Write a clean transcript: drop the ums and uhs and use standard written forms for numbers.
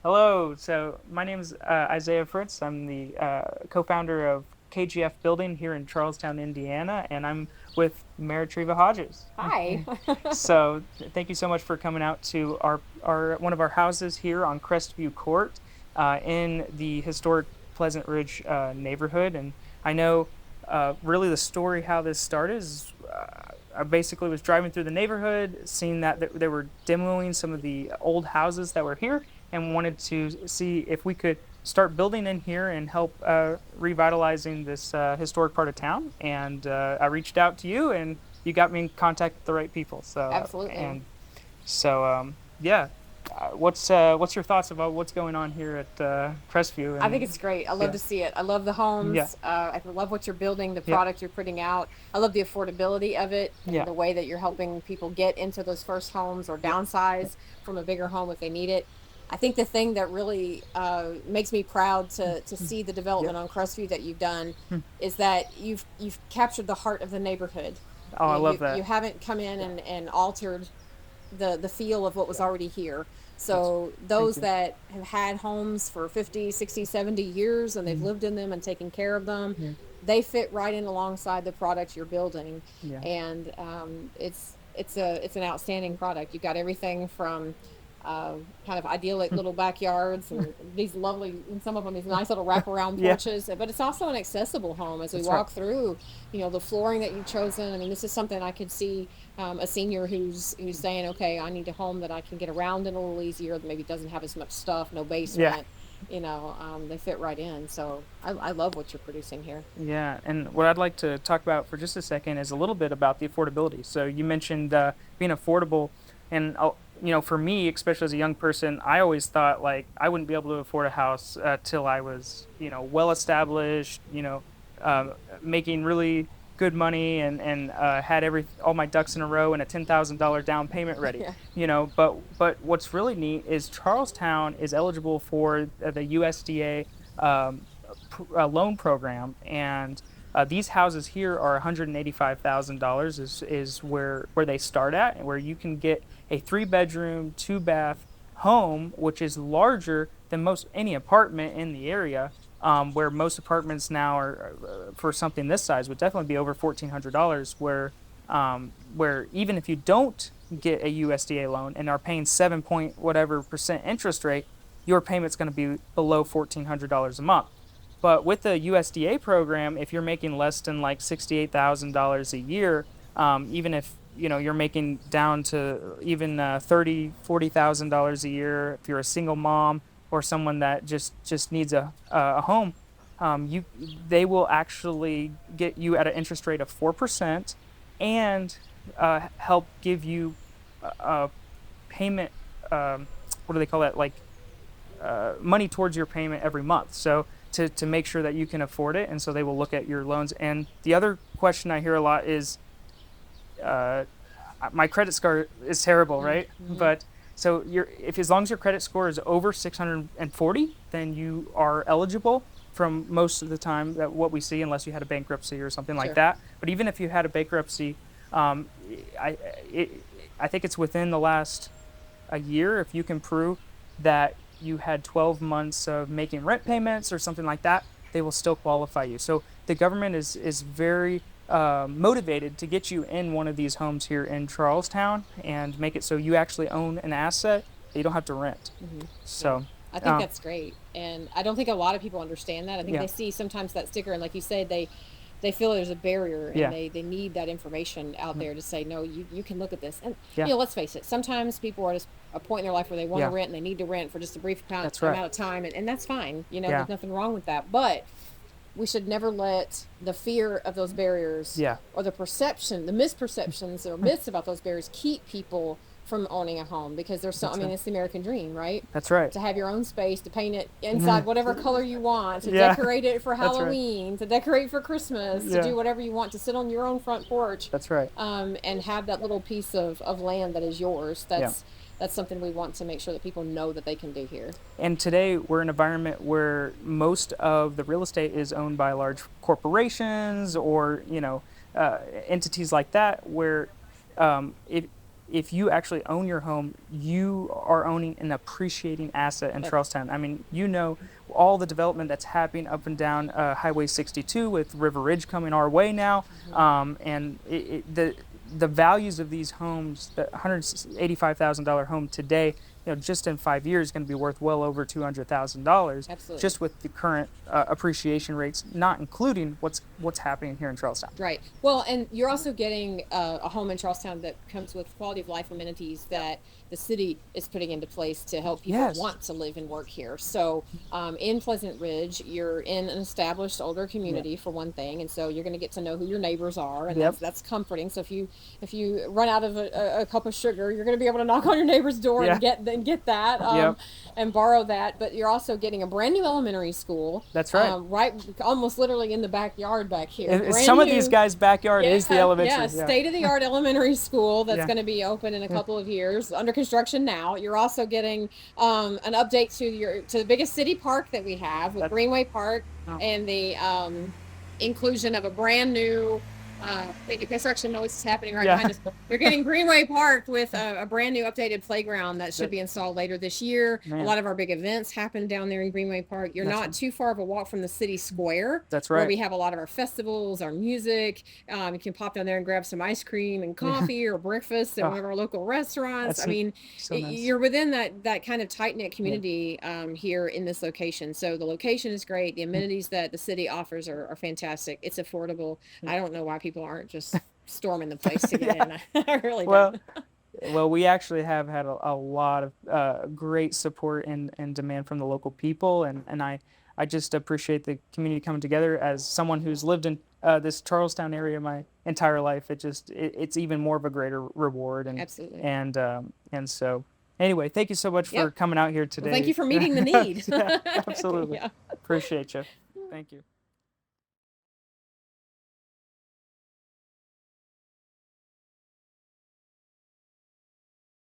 Hello. So my name is Isaiah Fritz. I'm the co-founder of KGF Building here in Charlestown, Indiana, and I'm with Mayor Hodges. Hi. Thank you so much for coming out to our one of our houses here on Crestview Court in the historic Pleasant Ridge neighborhood. And I know really the story how this started is I basically was driving through the neighborhood, seeing that they were demoing some of the old houses that were here, and wanted to see if we could start building in here and help revitalizing this historic part of town. And I reached out to you, and you got me in contact with the right people. Absolutely. Yeah. What's your thoughts about what's going on here at Crestview? I think it's And great. I love yeah, to see it. I love the yeah, homes. I love what you're building, the yeah, product you're putting out. I love the affordability of it and yeah, the way that you're helping people get into those first homes or yeah, downsize from a bigger home if they need it. I think the thing that really makes me proud to mm, see the yeah. development on Crestview that you've done Hmm. is that you've captured the heart of the neighborhood. Oh, I love You that. haven't come in Yeah, and altered the feel of what was yeah. already here. That's So Thank those you. that have had homes for 50, 60, 70 years and they've Mhm. lived in them and taken care of them, Yeah, they fit right in alongside the product you're building. yeah, And it's an outstanding product. You've got everything from kind of idyllic Hmm. little backyards and these lovely, and some of them, these nice little wraparound Yeah. porches. But it's also an accessible home as we That's right. walk through. The flooring that you've chosen. I mean, this is something I could see a senior who's saying, okay, I need a home that I can get around in a little easier, that maybe doesn't have as much stuff, no Yeah. basement. They fit right in. So I love what you're producing here. Yeah, and what I'd like to talk about for just a second is a little bit about the affordability. So you mentioned being affordable, and for me, especially as a young person, I always thought like I wouldn't be able to afford a house till I was, well established, making really good money and had all my ducks in a row and a $10,000 down payment ready. Yeah. But what's really neat is Charlestown is eligible for the USDA. Loan program, and these houses here are $185,000 is where they start at, and where you can get a 3 bedroom, 2 bath home, which is larger than most any apartment in the area. Where most apartments now are for something this size would definitely be over $1,400. Where even if you don't get a USDA loan and are paying 7 point whatever percent interest rate, your payment's going to be below $1,400 a month. But with the USDA program, if you're making less than like $68,000 a year, even if you're making down to even $30,000, $40,000 a year, if you're a single mom or someone that just needs a home, you they will actually get you at an interest rate of 4% and help give you a payment. What do they call that? Like money towards your payment every month. So to make sure that you can afford it, and so they will look at your loans. And the other question I hear a lot is, uh, my credit score is terrible, right? Mm-hmm. But so you're if as long as your credit score is over 640, then you are eligible from most of the time that what we see, unless you had a bankruptcy or something like Sure. that. But even if you had a bankruptcy, um, I it, I think it's within the last a year if you can prove that you had 12 months of making rent payments or something like that, they will still qualify you. So the government is very motivated to get you in one of these homes here in Charlestown and make it so you actually own an asset that you don't have to rent. Hmm. Yeah. So, I think uh, that's great. And I don't think a lot of people understand that. I think yeah, they see sometimes that sticker, and like you said, they feel there's a barrier and yeah, they need that information out mm, there to say, no, you can look at this. And, yeah, let's face it, sometimes people are at a point in their life where they want to yeah, rent and they need to rent for just a brief that's right. amount of time. And that's fine. Yeah, There's nothing wrong with that. But we should never let the fear of those barriers yeah, or the misperceptions or myths about those barriers keep people from owning a home because I that's mean, right. it's the American dream, right? That's right. To have your own space, to paint it Hmm. inside whatever color you want, to Yeah, decorate it for that's right. Halloween, to decorate for Christmas, to Yeah, do whatever you want, to sit on your own front porch, that's right. and have that little piece of land that is yours. Yeah. That's something we want to make sure that people know that they can do here. And today we're in an environment where most of the real estate is owned by large corporations or entities like that, where if if you actually own your home, you are owning an appreciating asset in But Charlestown. I mean, all the development that's happening up and down Highway 62 with River Ridge coming our way now, mhm. and the values of these homes, the $185,000 home today, just in 5 years, is going to be worth well over $200,000, Absolutely. just with the current appreciation rates, not including what's happening here in Charlestown. Right. Well, and you're also getting a home in Charlestown that comes with quality of life amenities that the city is putting into place to help people Yes. want to live and work here. So, in Pleasant Ridge, you're in an established older Yeah. community for one thing, and so you're going to get to know who your neighbors are, and Yep. that's comforting. So if you run out of a cup of sugar, you're going to be able to knock on your neighbor's door Yeah. and get that Yep. and borrow that. But you're also getting a brand new elementary school, That's right. right, almost literally in the backyard back here. Brand Some of these new. guys' backyard is the elementary. Yeah, Yeah. state of the art elementary school that's Yeah. going to be open in a Yeah. couple of years, under construction now. You're also getting an update to the biggest city park that we have with That, Greenway Park oh, and the inclusion of a brand new. The construction noise is happening right yeah. behind us. You're getting Greenway Park with a brand new updated playground that should That, be installed later this year. A man, lot of our big events happen down there in Greenway Park. You're that's not too far of a walk from the city square that's where right. we have a lot of our festivals, our music. You can pop down there and grab some ice cream and Yeah. coffee or breakfast at one Oh, of our local restaurants. I that's mean, so nice. you're within that kind of tight knit Yeah. community here in this location. So the location is great. The Mm, amenities that the city offers are fantastic. It's affordable. mm. I don't know why people aren't just storming the place to get Yeah. in. I really don't. Well, we actually have had a lot of great support and demand from the local people, and I just appreciate the community coming together. As someone who's lived in this Charlestown area my entire life, it's even more of a greater reward, Absolutely. and so anyway, thank you so much for Yep. coming out here Well, thank you today. for meeting the need. Yeah, absolutely. Yeah. Appreciate you. Thank you.